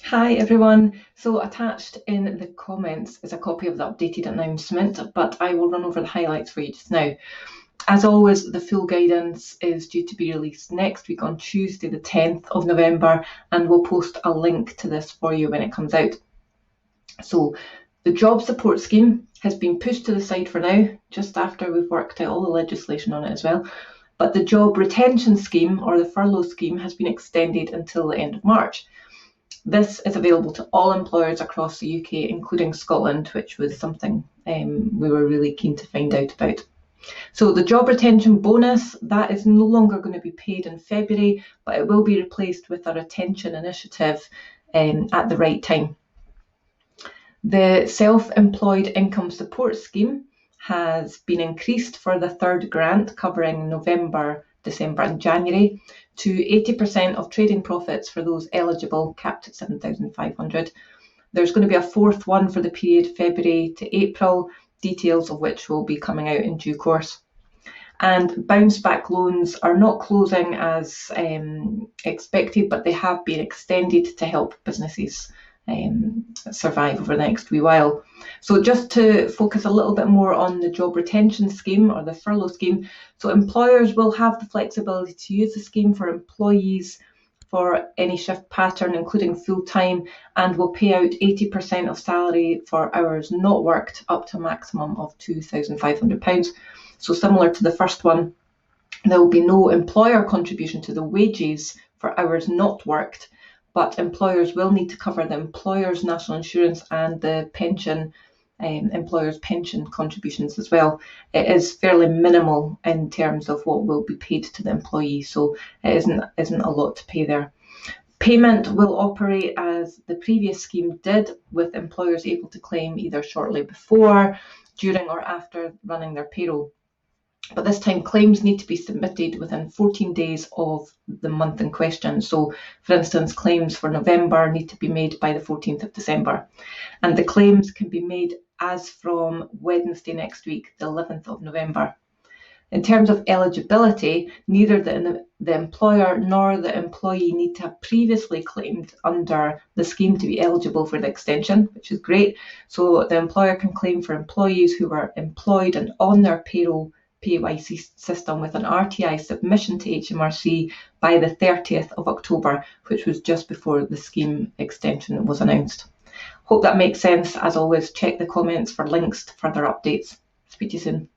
Hi everyone. So attached in the comments is a copy of the updated announcement, but I will run over the highlights for you just now. As always, the full guidance is due to be released next week on Tuesday, the 10th of November, and we'll post a link to this for you when it comes out. So the job support scheme has been pushed to the side for now, just after we've worked out all the legislation on it as well. But the job retention scheme, or the furlough scheme, has been extended until the end of March. This is available to all employers across the UK, including Scotland, which was something we were really keen to find out about. So the job retention bonus, that is no longer going to be paid in February, but it will be replaced with a retention initiative at the right time. The self-employed income support scheme has been increased for the third grant, covering November, December and January, to 80% of trading profits for those eligible, capped at 7,500. There's going to be a fourth one for the period February to April, details of which will be coming out in due course. And bounce back loans are not closing as expected, but they have been extended to help businesses survive over the next wee while. So just to focus a little bit more on the job retention scheme, or the furlough scheme, so employers will have the flexibility to use the scheme for employees for any shift pattern, including full-time, and will pay out 80% of salary for hours not worked, up to a maximum of £2,500. So similar to the first one, there will be no employer contribution to the wages for hours not worked, but employers will need to cover the employer's national insurance and the pension, employer's pension contributions as well. It is fairly minimal in terms of what will be paid to the employee, so it isn't a lot to pay there. Payment will operate as the previous scheme did, with employers able to claim either shortly before, during or after running their payroll. But this time claims need to be submitted within 14 days of the month in question. So for instance, claims for November need to be made by the 14th of December. And the claims can be made as from Wednesday next week, the 11th of November. In terms of eligibility, neither the employer nor the employee need to have previously claimed under the scheme to be eligible for the extension, which is great. So the employer can claim for employees who were employed and on their payroll PAYE system with an RTI submission to HMRC by the 30th of October, which was just before the scheme extension was announced. Hope that makes sense. As always, check the comments for links to further updates. Speak to you soon.